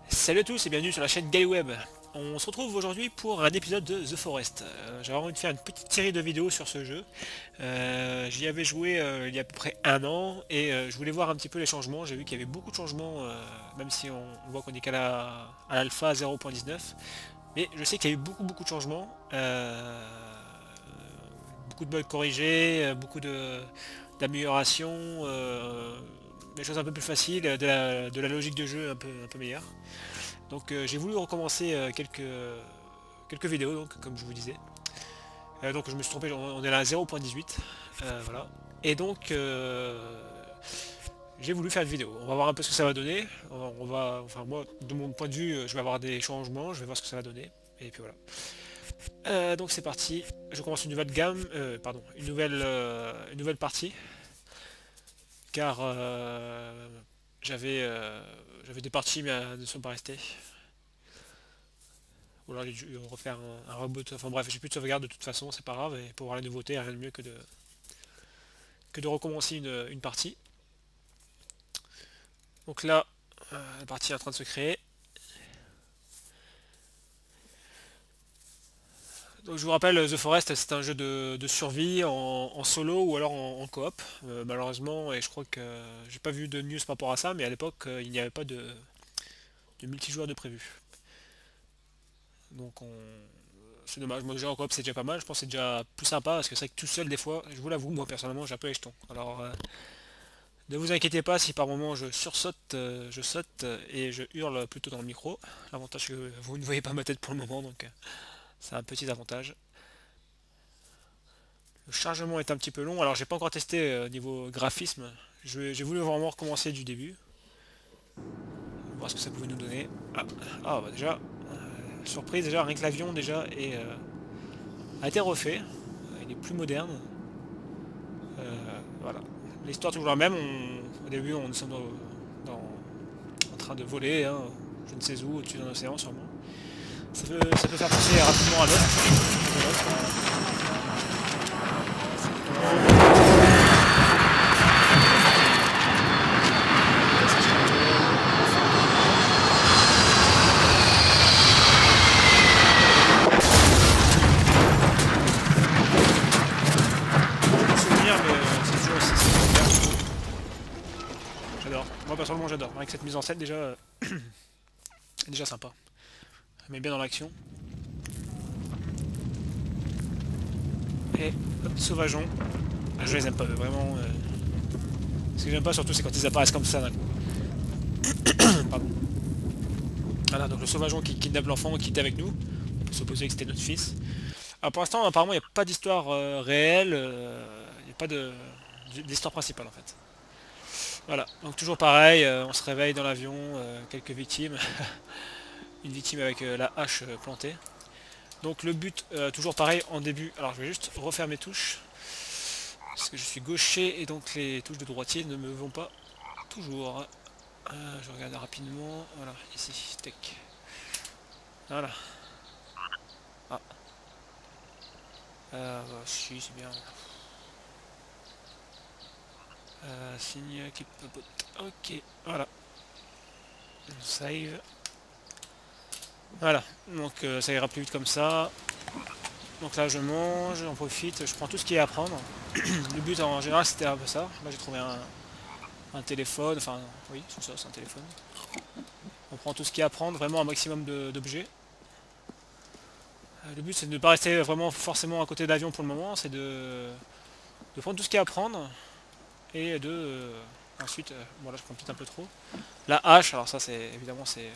Salut à tous et bienvenue sur la chaîne GaiWeb. On se retrouve aujourd'hui pour un épisode de The Forest. J'avais envie de faire une petite série de vidéos sur ce jeu. J'y avais joué il y a à peu près un an et je voulais voir un petit peu les changements. J'ai vu qu'il y avait beaucoup de changements, même si on voit qu'on est qu'à à l'alpha 0.19. Mais je sais qu'il y a eu beaucoup de changements. Beaucoup de bugs corrigés, d'améliorations, des choses un peu plus faciles, de la logique de jeu un peu meilleure. Donc j'ai voulu recommencer quelques vidéos, donc, comme je vous disais. Donc je me suis trompé, on est là à 0.18. Voilà. Et donc j'ai voulu faire une vidéo. On va voir un peu ce que ça va donner. Enfin moi, de mon point de vue, je vais avoir des changements, je vais voir ce que ça va donner. Et puis voilà. Donc c'est parti. Je commence une nouvelle gamme, pardon, une nouvelle partie. Car j'avais des parties mais elles ne sont pas restées. Ou alors j'ai dû refaire un reboot. Enfin bref, j'ai plus de sauvegarde de toute façon, c'est pas grave. Et pour voir la nouveauté, rien de mieux que de recommencer une partie. Donc là, la partie est en train de se créer. Donc je vous rappelle, The Forest, c'est un jeu de survie en solo ou alors en coop. Malheureusement, et je crois que j'ai pas vu de news par rapport à ça, mais à l'époque, il n'y avait pas de multijoueur de prévu. Donc c'est dommage. Moi, déjà en coop, c'est déjà pas mal. Je pense que c'est déjà plus sympa parce que c'est vrai que tout seul, des fois, je vous l'avoue, moi personnellement, j'ai un peu les jetons. Alors ne vous inquiétez pas si par moment je sursaute, je saute et je hurle plutôt dans le micro. L'avantage c'est que vous ne voyez pas ma tête pour le moment, donc c'est un petit avantage. Le chargement est un petit peu long, alors j'ai pas encore testé niveau graphisme. J'ai voulu vraiment recommencer du début, voir ce que ça pouvait nous donner. Bah déjà, surprise déjà, rien que l'avion déjà a été refait. Il est plus moderne. Voilà. L'histoire toujours la même. Au début, nous sommes en train de voler, hein, je ne sais où, au-dessus d'un océan sûrement. Ça peut faire penser rapidement à l'autre. Souvenir, mais c'est toujours aussi bien. J'adore. Moi personnellement j'adore. Avec cette mise en scène déjà, c'est déjà sympa. Ça met bien dans l'action. Et hop, sauvageons. Je les aime pas vraiment. Ce que j'aime pas surtout c'est quand ils apparaissent comme ça d'un coup. Pardon. Voilà, donc le sauvageon qui kidnappe l'enfant qui était avec nous. On peut supposer que c'était notre fils. Alors pour l'instant apparemment il n'y a pas d'histoire réelle. Il n'y a pas d'histoire principale en fait. Voilà, donc toujours pareil, on se réveille dans l'avion, quelques victimes. Une victime avec la hache plantée. Donc le but, toujours pareil en début. Alors je vais juste refaire mes touches. Parce que je suis gaucher et donc les touches de droitier ne me vont pas toujours. Je regarde rapidement. Voilà, ici, tech. Voilà. Ah. Bah, si, c'est bien. Signe clip bot. Ok, voilà. Save. Voilà, donc ça ira plus vite comme ça. Donc là je mange, j'en profite, je prends tout ce qui est à prendre. Le but en général c'était un peu ça. Là j'ai trouvé un téléphone, enfin oui c'est ça, c'est un téléphone. On prend tout ce qui est à prendre, vraiment un maximum d'objets. Le but c'est de ne pas rester vraiment forcément à côté de l'avion pour le moment, c'est de prendre tout ce qui est à prendre et de ensuite, bon là je prends peut-être un peu trop. La hache, alors ça c'est évidemment c'est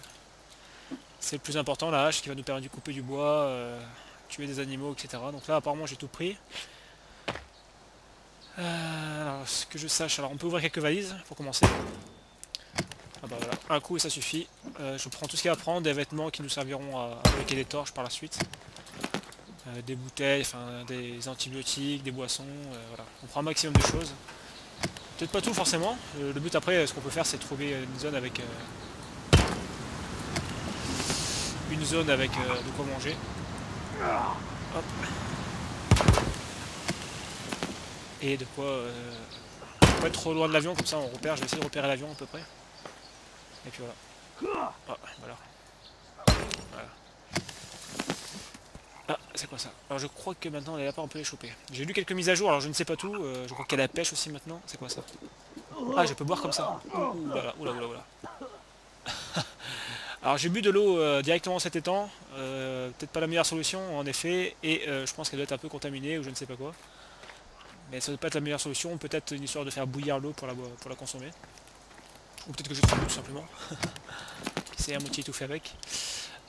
le plus important, la hache qui va nous permettre de couper du bois, tuer des animaux, etc. Donc là apparemment j'ai tout pris. Alors ce que je sache, alors on peut ouvrir quelques valises pour commencer. Ah bah voilà, un coup et ça suffit. Je prends tout ce qu'il y a à prendre, des vêtements qui nous serviront à fabriquer des torches par la suite. Des bouteilles, enfin des antibiotiques, des boissons, voilà. On prend un maximum de choses. Peut-être pas tout forcément. Le but après, ce qu'on peut faire, c'est trouver une zone avec de quoi manger. Hop. Et de quoi pas être trop loin de l'avion, comme ça on repère. Je vais essayer de repérer l'avion à peu près. Et puis voilà. Ah, voilà. Voilà. Ah, c'est quoi ça? Alors je crois que maintenant les lapins on peut les choper. J'ai lu quelques mises à jour, alors je ne sais pas tout. Je crois qu'il y a la pêche aussi maintenant. C'est quoi ça? Ah, je peux boire comme ça. Ouh là là, oula oula oula. Alors j'ai bu de l'eau directement dans cet étang. Peut-être pas la meilleure solution en effet. Et je pense qu'elle doit être un peu contaminée ou je ne sais pas quoi. Mais ça ne doit pas être la meilleure solution. Peut-être une histoire de faire bouillir l'eau pour la consommer. Ou peut-être que j'ai trop bu tout simplement. C'est à moitié étouffé avec.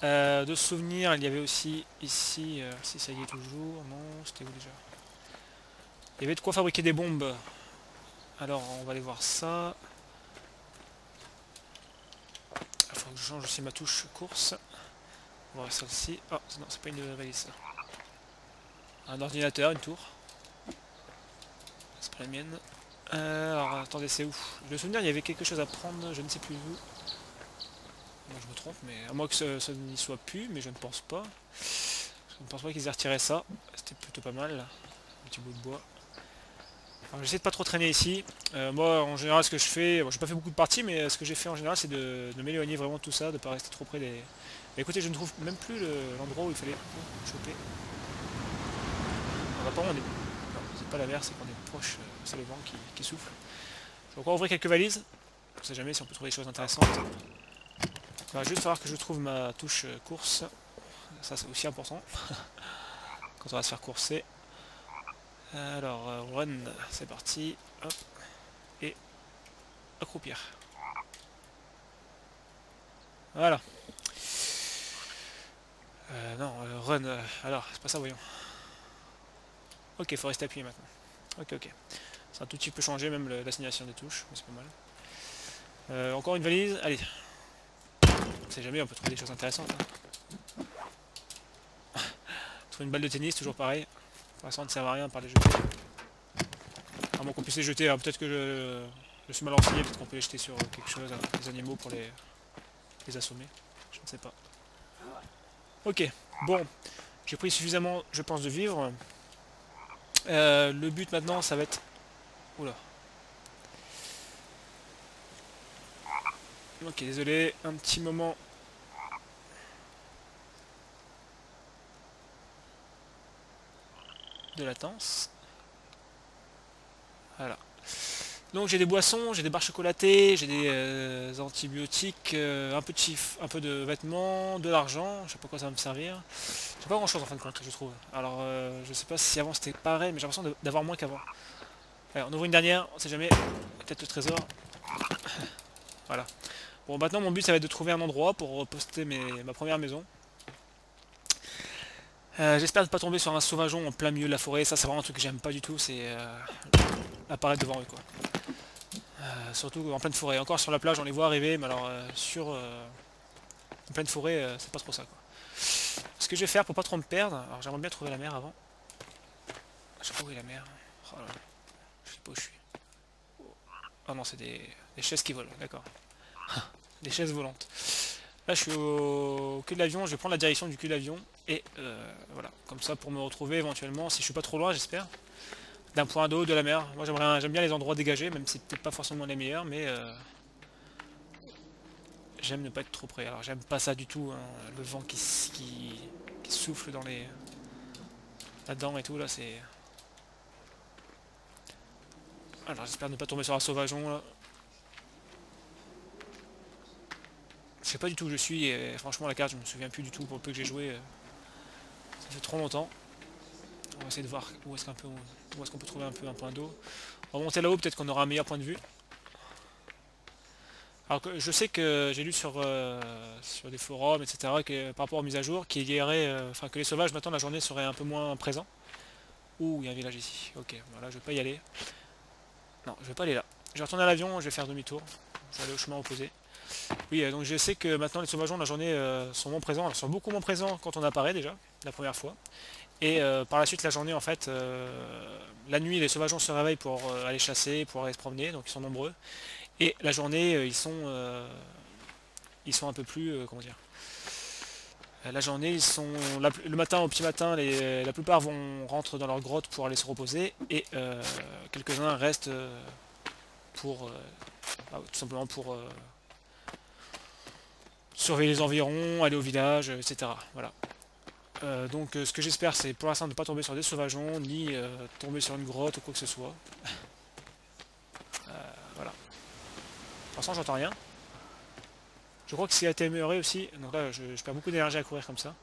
De souvenirs, il y avait aussi ici, si ça y est toujours, non, c'était où déjà? Il y avait de quoi fabriquer des bombes. Alors on va aller voir ça. Il faut que je change aussi ma touche course. On va voir celle-ci. Oh non, c'est pas une valise ça. Un ordinateur, une tour. C'est pas la mienne. Alors attendez, c'est où? Le souvenir, il y avait quelque chose à prendre, je ne sais plus où. Bon, je me trompe, mais à moins que ça n'y soit plus, mais je ne pense pas. Je ne pense pas qu'ils aient retiré ça. C'était plutôt pas mal. Un petit bout de bois. Alors j'essaie de pas trop traîner ici. Moi en général ce que je fais, bon, j'ai pas fait beaucoup de parties, mais ce que j'ai fait en général c'est de m'éloigner vraiment de tout ça, de pas rester trop près des. Mais écoutez, je ne trouve même plus l'endroit où il fallait choper. On va pas, on est. Non, c'est pas la mer, c'est qu'on est proche, c'est le vent qui souffle. Je vais encore ouvrir quelques valises. On sait jamais si on peut trouver des choses intéressantes. Il va juste falloir que je trouve ma touche course. Ça c'est aussi important. Quand on va se faire courser. Alors, run, c'est parti. Hop. Et accroupir. Voilà. Non, run. Alors, c'est pas ça, voyons. Ok, faut rester appuyé maintenant. Ok, ok. C'est un tout petit peu changé, même l'assignation des touches, mais c'est pas mal. Encore une valise. Allez. On sait jamais, on peut trouver des choses intéressantes. Hein. Trouver une balle de tennis, toujours pareil. Pour l'instant, on ne sert à rien par les jeter. À moins qu'on puisse les jeter. Peut-être que je suis mal renseigné, peut-être qu'on peut les jeter sur quelque chose, des animaux pour les assommer. Je ne sais pas. Ok, bon. J'ai pris suffisamment, je pense, de vivre. Le but maintenant, ça va être... Oula. Ok, désolé, un petit moment. De latence. Voilà. Donc j'ai des boissons, j'ai des barres chocolatées, j'ai des antibiotiques, un peu de vêtements, de l'argent, je sais pas quoi ça va me servir. J'ai pas grand chose en fin de compte, je trouve. Alors je sais pas si avant c'était pareil, mais j'ai l'impression d'avoir moins qu'avant. Allez, on ouvre une dernière, on sait jamais, peut-être le trésor. Voilà. Bon, maintenant mon but ça va être de trouver un endroit pour poster ma première maison. J'espère ne pas tomber sur un sauvageon en plein milieu de la forêt, ça c'est vraiment un truc que j'aime pas du tout, c'est apparaître devant eux quoi. Surtout en pleine forêt. Encore sur la plage, on les voit arriver, mais alors en pleine forêt, c'est pas trop ça quoi. Ce que je vais faire pour pas trop me perdre, alors j'aimerais bien trouver la mer avant. Je sais pas où est la mer. Oh là là. Je sais pas où je suis. Ah non, c'est des chaises qui volent, d'accord. Des chaises volantes. Là, je suis au cul de l'avion, je vais prendre la direction du cul de l'avion. Et voilà, comme ça pour me retrouver éventuellement, si je suis pas trop loin, j'espère. D'un point d'eau, de la mer. Moi j'aime bien les endroits dégagés, même si c'est peut-être pas forcément les meilleurs, mais j'aime ne pas être trop près. Alors j'aime pas ça du tout, hein. Le vent qui souffle dans les... là-dedans et tout, là c'est... Alors j'espère ne pas tomber sur un sauvageon là. Je sais pas du tout où je suis et franchement la carte je me souviens plus du tout pour le peu que j'ai joué. Ça fait trop longtemps. On va essayer de voir où est-ce qu'on peut trouver un peu un point d'eau. On va monter là-haut, peut-être qu'on aura un meilleur point de vue. Alors que je sais que j'ai lu sur des forums, etc., que par rapport aux mises à jour, qu'il y aurait, enfin que les sauvages maintenant la journée seraient un peu moins présents. Ouh, il y a un village ici. Ok, voilà, je vais pas y aller. Non, je vais pas aller là. Je vais retourner à l'avion, je vais faire demi-tour. Je vais aller au chemin opposé. Oui, donc je sais que maintenant les sauvageons la journée sont moins présents. Ils sont beaucoup moins présents quand on apparaît déjà, la première fois. Et par la suite, la journée, en fait, la nuit, les sauvageons se réveillent pour aller chasser, pour aller se promener, donc ils sont nombreux. Et la journée, ils sont un peu plus, comment dire, la journée, le matin, au petit matin, la plupart rentrent dans leur grotte pour aller se reposer, et quelques-uns restent pour, tout simplement surveiller les environs, aller au village, etc. Voilà. Donc ce que j'espère c'est pour l'instant ne pas tomber sur des sauvageons, ni tomber sur une grotte ou quoi que ce soit. Voilà. Pour l'instant j'entends rien. Je crois que ce qui a été amélioré aussi, donc là je perds beaucoup d'énergie à courir comme ça.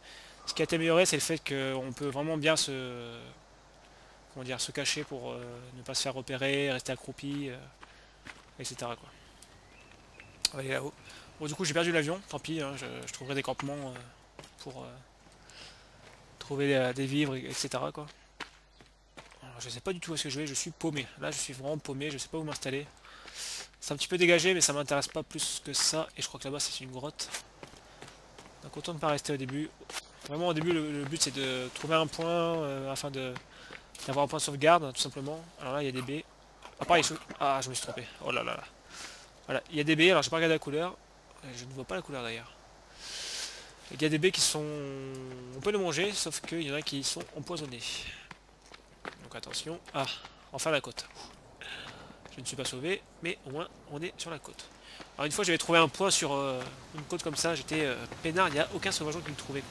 Ce qui a été amélioré c'est le fait qu'on peut vraiment bien comment dire, se cacher pour ne pas se faire repérer, rester accroupi, etc. quoi. On va aller là-haut. Bon du coup j'ai perdu l'avion, tant pis, hein, je trouverai des campements pour trouver des vivres, etc. quoi. Alors, je sais pas du tout où est-ce que je vais, je suis paumé. Là je suis vraiment paumé, je sais pas où m'installer. C'est un petit peu dégagé mais ça m'intéresse pas plus que ça. Et je crois que là-bas c'est une grotte. Donc autant ne pas rester au début. Vraiment au début le but c'est de trouver un point afin d'avoir un point de sauvegarde tout simplement. Alors là il y a des baies. Ah pareil, ah je me suis trompé. Oh là là là. Voilà, il y a des baies, alors j'ai pas regardé la couleur. Je ne vois pas la couleur d'ailleurs. Il y a des baies qui sont... On peut les manger, sauf qu'il y en a qui sont empoisonnés. Donc attention. Ah, enfin la côte. Je ne suis pas sauvé, mais au moins on est sur la côte. Alors une fois j'avais trouvé un point sur une côte comme ça, j'étais peinard, il n'y a aucun sauvageon qui me trouvait.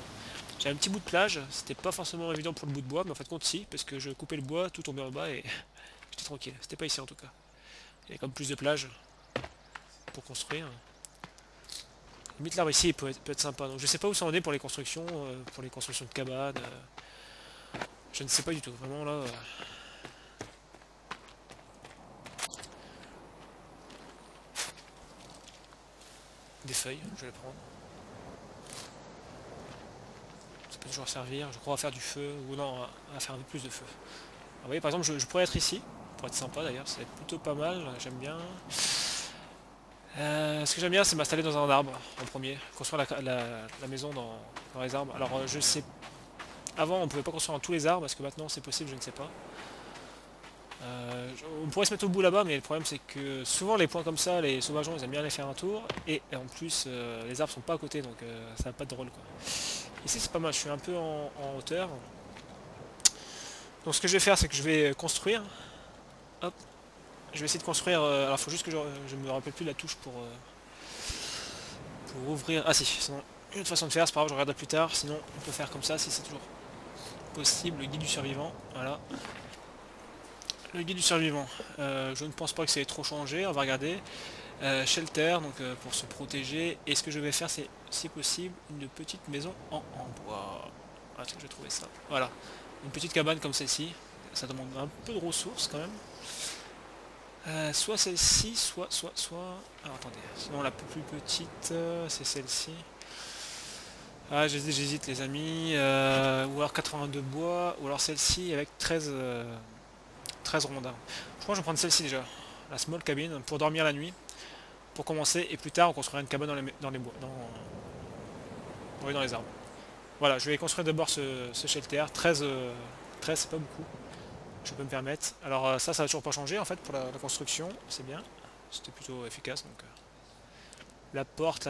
J'avais un petit bout de plage, c'était pas forcément évident pour le bout de bois, mais en fait compte si, parce que je coupais le bois, tout tombait en bas et j'étais tranquille. C'était pas ici en tout cas. Il y avait comme plus de plage pour construire. Limite l'arbre ici il peut être sympa. Donc je sais pas où ça en est pour les constructions de cabanes. Je ne sais pas du tout. Vraiment là. Des feuilles, je vais les prendre. Ça peut toujours servir. Je crois à faire du feu. Ou non, à faire un peu plus de feu. Alors, vous voyez par exemple je pourrais être ici. Pour être sympa d'ailleurs. C'est plutôt pas mal. J'aime bien. Ce que j'aime bien c'est m'installer dans un arbre en premier. Construire la maison dans les arbres. Alors je sais. Avant on pouvait pas construire dans tous les arbres. Est-ce que maintenant c'est possible? Je ne sais pas. On pourrait se mettre au bout là-bas, mais le problème c'est que souvent les points comme ça, les sauvageons ils aiment bien aller faire un tour, et en plus les arbres sont pas à côté, donc ça va pas de drôle quoi. Ici c'est pas mal, je suis un peu en hauteur. Donc ce que je vais faire c'est que je vais construire. Hop. Je vais essayer de construire, alors il faut juste que je me rappelle plus la touche pour ouvrir. Ah si, sinon une autre façon de faire, c'est pas grave, je regarderai plus tard, sinon on peut faire comme ça si c'est toujours possible, le guide du survivant, voilà. Le guide du survivant, je ne pense pas que ça ait trop changé, on va regarder. Shelter, donc pour se protéger. Et ce que je vais faire, c'est, si possible, une petite maison en bois. Ah, est-ce que je vais trouver ça? Voilà, une petite cabane comme celle-ci. Ça demande un peu de ressources quand même. Soit celle-ci, soit... Ah, attendez, sinon la plus petite, c'est celle-ci. Ah, j'hésite les amis. Ou alors 82 bois, ou alors celle-ci avec 13 rondins. Je crois que je vais prendre celle-ci déjà, la small cabin, pour dormir la nuit, pour commencer, et plus tard on construira une cabane dans les bois, oui, dans les arbres. Voilà, je vais construire d'abord ce shelter, 13 c'est pas beaucoup, je peux me permettre. Alors ça va toujours pas changer en fait pour la construction, c'est bien, c'était plutôt efficace donc. La porte,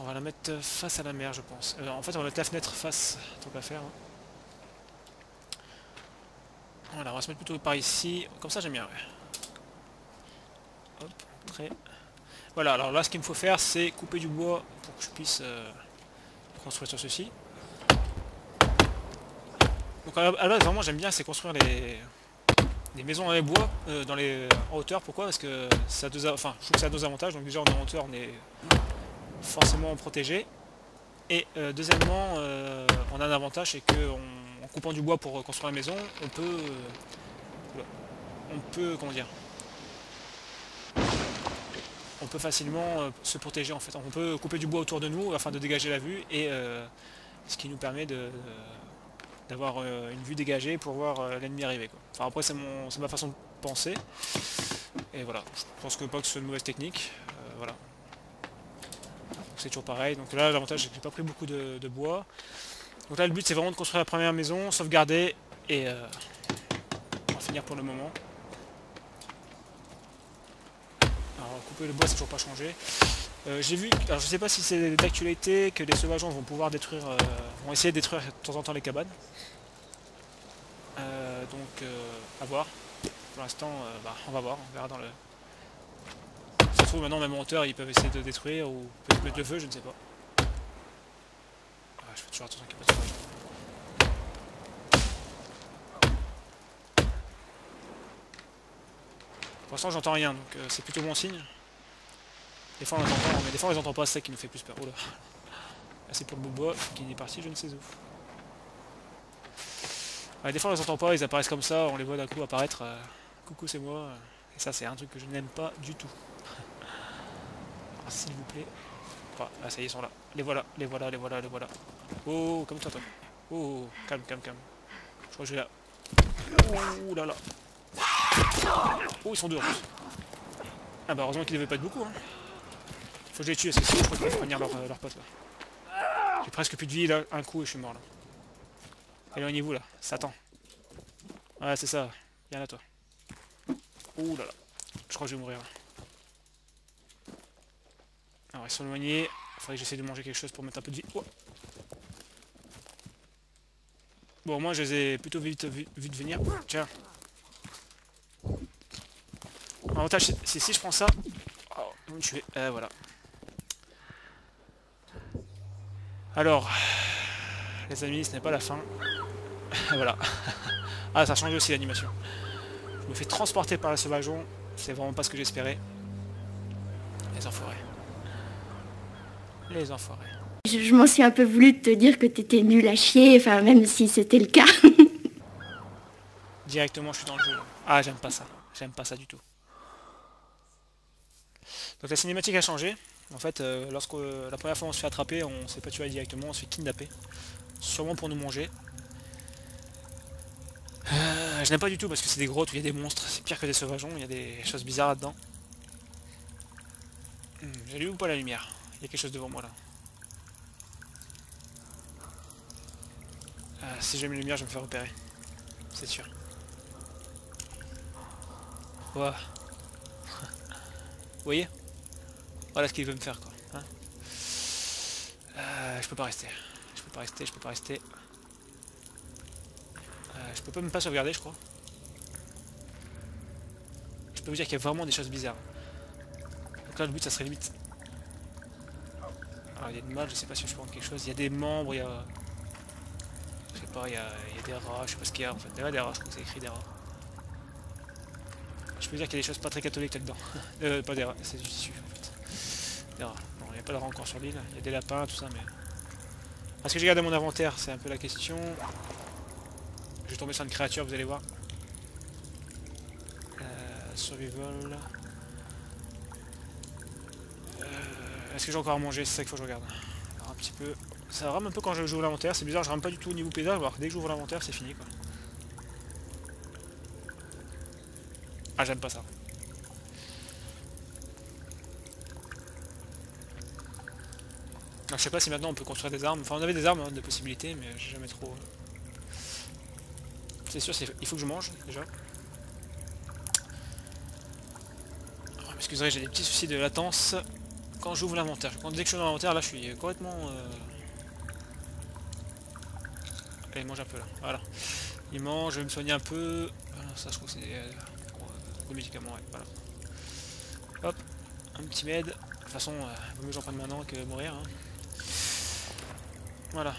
on va la mettre face à la mer je pense. En fait on va mettre la fenêtre face, tant qu'à faire. Hein. Voilà, on va se mettre plutôt par ici, comme ça j'aime bien, ouais. Hop, très... Voilà, alors là ce qu'il me faut faire c'est couper du bois pour que je puisse construire sur ceci. Donc à la base vraiment j'aime bien c'est construire des maisons dans les bois, en hauteur. Pourquoi? Parce que ça a je trouve que ça a deux avantages. Donc déjà on est en hauteur, on est forcément protégé. Et deuxièmement, on a un avantage, c'est qu'en coupant du bois pour construire la maison, on peut, comment dire, on peut facilement se protéger en fait. On peut couper du bois autour de nous afin de dégager la vue, et ce qui nous permet d'avoir une vue dégagée pour voir l'ennemi arriver quoi. Enfin après c'est ma façon de penser, et voilà, je pense que pas que ce soit une mauvaise technique, voilà. C'est toujours pareil, donc là l'avantage c'est que j'ai pas pris beaucoup de bois. Donc là le but c'est vraiment de construire la première maison, sauvegarder, et on va finir pour le moment. Alors couper le bois c'est toujours pas changé. J'ai vu, alors je sais pas si c'est d'actualité, que les sauvageons vont pouvoir détruire, vont essayer de détruire de temps en temps les cabanes. Donc à voir. Pour l'instant, on va voir, on verra dans le trouve maintenant même en hauteur ils peuvent essayer de détruire ou peut-être mettre le feu, je ne sais pas. Ah, je fais toujours attention qu'il n'y ait pas de sauvageons. Pour l'instant j'entends rien, donc c'est plutôt bon signe. Des fois on les entend, mais des fois on les entend pas, c'est ça qui nous fait plus peur. Oula. Là c'est pour le bois qui est parti je ne sais où. Ouais, des fois on les entend pas, ils apparaissent comme ça, on les voit d'un coup apparaître. Coucou c'est moi. Et ça c'est un truc que je n'aime pas du tout. S'il vous plaît. Ah, ah, ça y est, ils sont là. Les voilà, les voilà, les voilà, les voilà. Oh, comme toi, toi. Oh, calme, calme, calme. Je crois que je vais là. Oh là là. Oh, ils sont deux en plus. Ah bah heureusement qu'ils devaient pas être beaucoup. Hein. Faut que je les tue, parce que sinon je crois qu'ils vont prévenir leur pote là. J'ai presque plus de vie là, un coup et je suis mort là. Éloignez-vous là, Satan. Ouais, c'est ça. Viens là toi. Oh là là. Je crois que je vais mourir. Alors ils sont éloignés. Faudrait que j'essaie de manger quelque chose pour mettre un peu de vie. Oh. Bon, moi je les ai plutôt vite vu de venir. Tiens. L'avantage c'est si je prends ça. Oh, ils vont me tuer. Voilà. Alors, les amis, ce n'est pas la fin. Voilà. Ah, ça change aussi l'animation. Je me fais transporter par la sauvageon. C'est vraiment pas ce que j'espérais. Les enfoirés. Les enfoirés. Je m'en suis un peu voulu de te dire que t'étais nul à chier, enfin même si c'était le cas. Directement je suis dans le jeu. Ah j'aime pas ça. J'aime pas ça du tout. Donc la cinématique a changé. En fait, lorsque la première fois on se fait attraper, on se fait pas tuer directement, on se fait kidnapper. Sûrement pour nous manger. Je n'aime pas du tout parce que c'est des grottes où il y a des monstres. C'est pire que des sauvageons, il y a des choses bizarres là-dedans. J'allume ou pas la lumière? Il y a quelque chose devant moi là. Si j'allume la lumière, je vais me faire repérer. C'est sûr. Ouah. Vous voyez? Voilà ce qu'il veut me faire quoi. Hein, je peux pas rester. Je peux pas rester, je peux pas rester. Je peux même pas sauvegarder je crois. Je peux vous dire qu'il y a vraiment des choses bizarres. Donc là le but ça serait limite. Alors il y a une malle, je sais pas si je peux prendre quelque chose. Il y a des membres, il y a. Je sais pas, il y a des rats, je sais pas ce qu'il y a en fait. Il y a des rats, je crois que c'est écrit des rats. Je peux vous dire qu'il y a des choses pas très catholiques là-dedans. Pas des rats, c'est du tissu en fait. Des rats. Bon, il n'y a pas de rats encore sur l'île. Il y a des lapins, tout ça, mais. Est-ce que j'ai gardé mon inventaire? C'est un peu la question. Je vais tomber sur une créature, vous allez voir. Survival. Est-ce que j'ai encore à manger? C'est ça qu'il faut que je regarde. Alors un petit peu. Ça rame un peu quand je joue l'inventaire. C'est bizarre, je rame pas du tout au niveau pédage. Alors dès que j'ouvre l'inventaire, c'est fini quoi. Ah, j'aime pas ça. Alors, je sais pas si maintenant on peut construire des armes. Enfin, on avait des armes, hein, des possibilités, mais j'ai jamais trop. C'est sûr, il faut que je mange déjà. Oh, m'excuserez, j'ai des petits soucis de latence quand j'ouvre l'inventaire. Quand dès que je suis dans l'inventaire, là je suis complètement. Allez, il mange un peu là. Voilà. Il mange, je vais me soigner un peu. Ah, ça, je trouve que c'est des médicaments, ouais. Voilà. Hop, un petit med. De toute façon, il vaut mieux que j'en prenne maintenant que mourir. Hein. Voilà.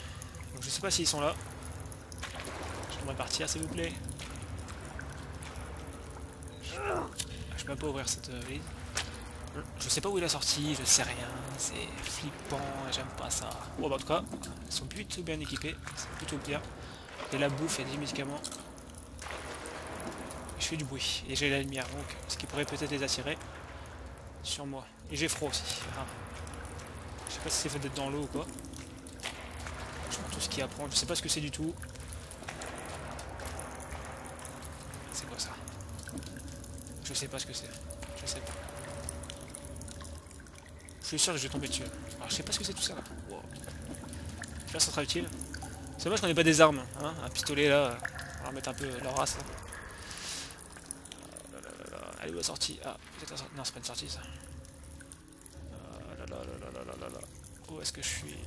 Donc, je sais pas s'ils sont là. Je devrais partir, s'il vous plaît. Je peux même pas ouvrir cette valise. Je sais pas où il a sorti, je sais rien. C'est flippant, j'aime pas ça. Bon, bah, en tout cas, ils sont plutôt bien équipés. C'est plutôt bien. Et la bouffe, il y a des médicaments. Je fais du bruit. Et j'ai la lumière, donc ce qui pourrait peut-être les attirer sur moi. Et j'ai froid aussi. Ah. Je sais pas si c'est fait d'être dans l'eau ou quoi. Je prends tout ce qu'il y a à prendre. Je sais pas ce que c'est du tout. C'est quoi ça? Je sais pas ce que c'est. Je sais pas. Je suis sûr que je vais tomber dessus. Alors je sais pas ce que c'est tout ça là. Wow. J'espère que ça sera utile. C'est dommage qu'on n'ait pas des armes. Hein, un pistolet là. On va remettre un peu leur race là. Elle est où la sortie? Ah, peut-être la sortie. Non, c'est pas une sortie ça. Où est-ce que je suis?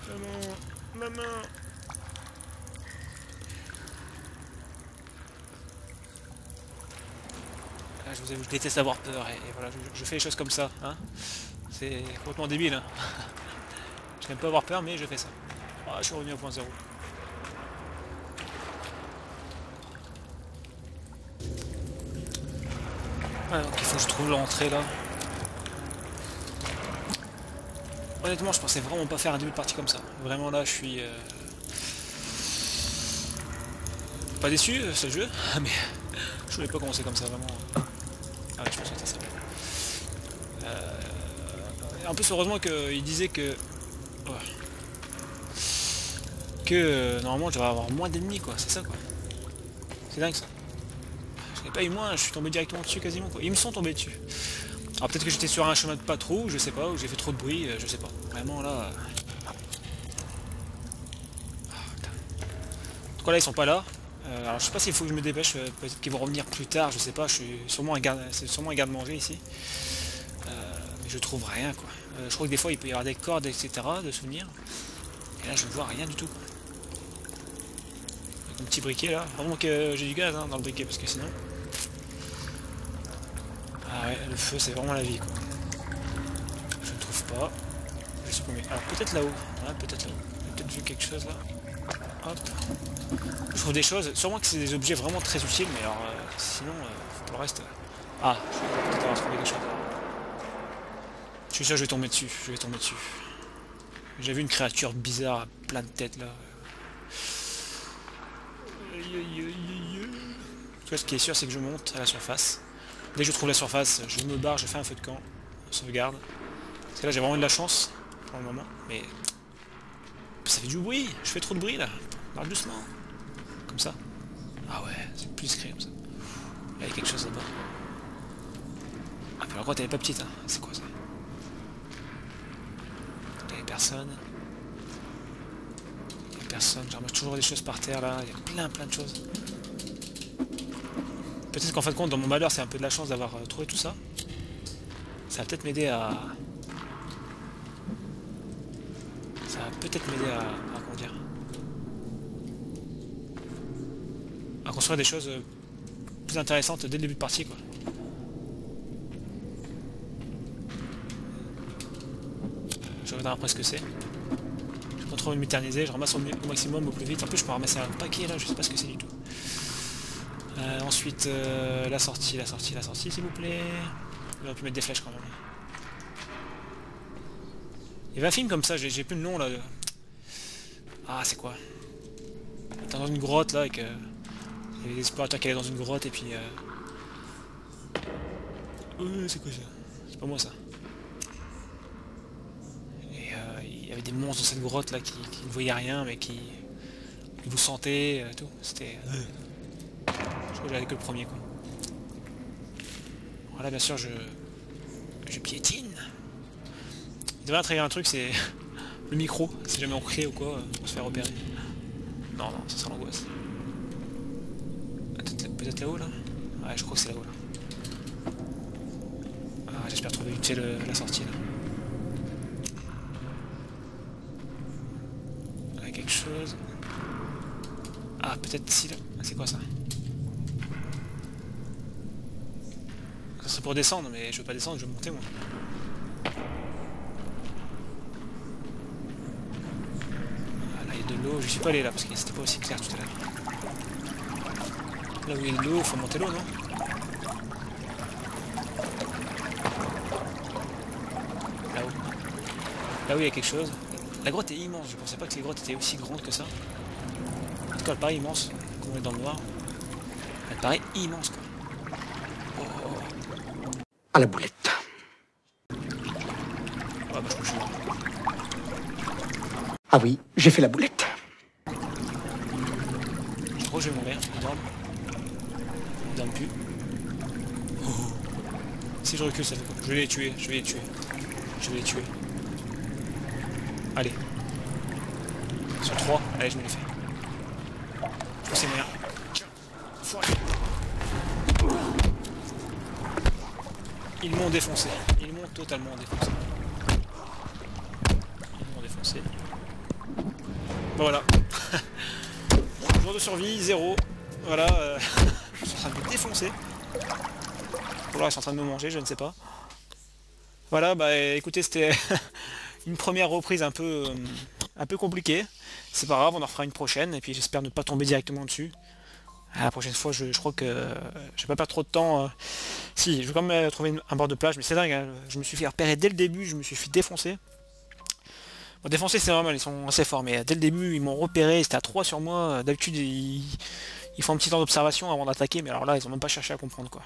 Maman, maman. je vous avoue, je déteste avoir peur, et voilà, je fais les choses comme ça, hein. C'est complètement débile, hein. Je n'aime pas avoir peur, mais je fais ça. Ah, je suis revenu au point 0. Ah, donc il faut que je trouve l'entrée là. Honnêtement, je pensais vraiment pas faire un début de partie comme ça. Vraiment là, je suis pas déçu, c'est le jeu, mais je voulais pas commencer comme ça, vraiment. Ah ouais, je pense que c'était ça. En plus, heureusement qu'il disait que... normalement, je devrais avoir moins d'ennemis, quoi. C'est ça, quoi. C'est dingue, ça. Je n'ai pas eu moins, je suis tombé directement dessus, quasiment, quoi. Ils me sont tombés dessus. Alors peut-être que j'étais sur un chemin de patrouille, je sais pas, ou j'ai fait trop de bruit, je sais pas. Vraiment, là... En tout cas, là, ils sont pas là. Alors je sais pas s'il faut que je me dépêche, peut-être qu'ils vont revenir plus tard, je sais pas, je suis sûrement un garde, c'est sûrement un garde-manger ici. Mais je trouve rien, quoi. Je crois que des fois il peut y avoir des cordes, etc. de souvenirs. Et là je ne vois rien du tout, quoi. Avec mon petit briquet là, vraiment que j'ai du gaz hein, dans le briquet parce que sinon... Ah ouais, le feu c'est vraiment la vie, quoi. Je ne trouve pas. Je suis paumé. Alors peut-être là-haut, ouais, peut-être là-haut. J'ai peut-être vu quelque chose là. Hop. Je trouve des choses, sûrement que c'est des objets vraiment très utiles, mais alors sinon, pour le reste... Ah, je vais peut-être avoir trouvé quelque chose. Je suis sûr que je vais tomber dessus, J'ai vu une créature bizarre, à plein de têtes là. En tout cas, ce qui est sûr, c'est que je monte à la surface. Dès que je trouve la surface, je me barre, je fais un feu de camp, sauvegarde. Parce que là, j'ai vraiment eu de la chance pour le moment, mais... Ça fait du bruit, je fais trop de bruit là. Parle doucement. Comme ça. Ah ouais, c'est plus discret comme ça. Il y a quelque chose là-bas. Ah puis la grotte elle est pas petite hein. C'est quoi ça? Il y a personne. Il y a personne. J'en toujours des choses par terre là. Il y a plein de choses. Peut-être qu'en fin de compte dans mon malheur c'est un peu de la chance d'avoir trouvé tout ça. Ça va peut-être m'aider à... Ça va peut-être m'aider à... Comment dire? À construire des choses plus intéressantes dès le début de partie, quoi. Je regarde après ce que c'est. Je pas trop envie de m'éterniser, je ramasse au maximum, au plus vite. En plus, je peux ramasser un paquet là, je sais pas ce que c'est du tout. Ensuite, la sortie, s'il vous plaît. J'aurais pu mettre des flèches quand même. Il y avait un film comme ça, j'ai plus le nom là. Ah, c'est quoi? T'es dans une grotte là avec... Il y avait des explorateurs qui allaient dans une grotte et puis... c'est quoi ça? C'est pas moi ça. Et il y avait des monstres dans cette grotte là qui ne voyaient rien mais qui vous sentaient tout. C'était... Je crois que j'avais que le premier quoi. Voilà bien sûr je piétine. Il devrait intégrer un truc, c'est le micro. Si jamais on crie ou quoi, on se fait repérer. Non, ça sent l'angoisse. Peut-être là-haut là? Ouais, je crois que c'est là-haut là. Ah, j'espère trouver vite fait la sortie là. Il y a quelque chose. Ah, peut-être ici là. C'est quoi ça? Ça serait pour descendre, mais je veux pas descendre, je veux monter moi. Ah, là il y a de l'eau, je suis pas allé là parce que c'était pas aussi clair tout à l'heure. Là où il y a de l'eau, faut monter l'eau, non? Là-haut. Là où il y a quelque chose. La grotte est immense, je pensais pas que les grottes étaient aussi grandes que ça. En tout cas, elle paraît immense, comme on est dans le noir. Elle paraît immense, quoi. Oh. À la boulette. Ah bah je crois que je suis mort. Ah oui, j'ai fait la boulette. Je crois que je vais mourir, il dorme. Il dorme plus. Oh. Si je recule, ça fait quoi? Je vais les tuer. Allez. Sur 3, allez, je me les fais. Je crois que c'est moyen. Tiens, ils m'ont défoncé. Ils m'ont totalement défoncé. Bon voilà. Jour de survie, 0. Voilà. Je suis en train de me défoncer. Ou alors ils sont en train de me manger, je ne sais pas. Voilà, bah écoutez, c'était une première reprise un peu compliquée. C'est pas grave, on en refera une prochaine, et puis j'espère ne pas tomber directement dessus. La prochaine fois, je crois que je vais pas perdre trop de temps. Si, je vais quand même trouver un bord de plage, mais c'est dingue, hein, je me suis fait repérer dès le début, je me suis fait défoncer. Bon, défoncer c'est normal, ils sont assez forts, mais dès le début, ils m'ont repéré, c'était à 3 sur moi. D'habitude, ils font un petit temps d'observation avant d'attaquer, mais alors là, ils ont même pas cherché à comprendre, quoi.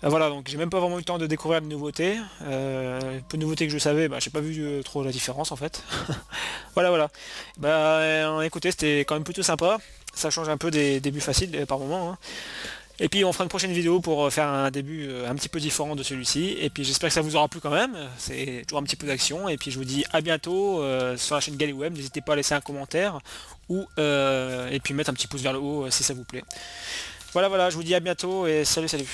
Voilà, donc j'ai même pas vraiment eu le temps de découvrir de nouveautés. Peu de nouveautés que je savais, bah, j'ai pas vu trop la différence en fait. Voilà, voilà. Bah écoutez, c'était quand même plutôt sympa. Ça change un peu des débuts faciles par moment, hein. Et puis on fera une prochaine vidéo pour faire un début un petit peu différent de celui-ci. Et puis j'espère que ça vous aura plu quand même. C'est toujours un petit peu d'action. Et puis je vous dis à bientôt sur la chaîne GallyWeb. N'hésitez pas à laisser un commentaire ou et puis mettre un petit pouce vers le haut si ça vous plaît. Voilà, voilà, je vous dis à bientôt et salut, salut.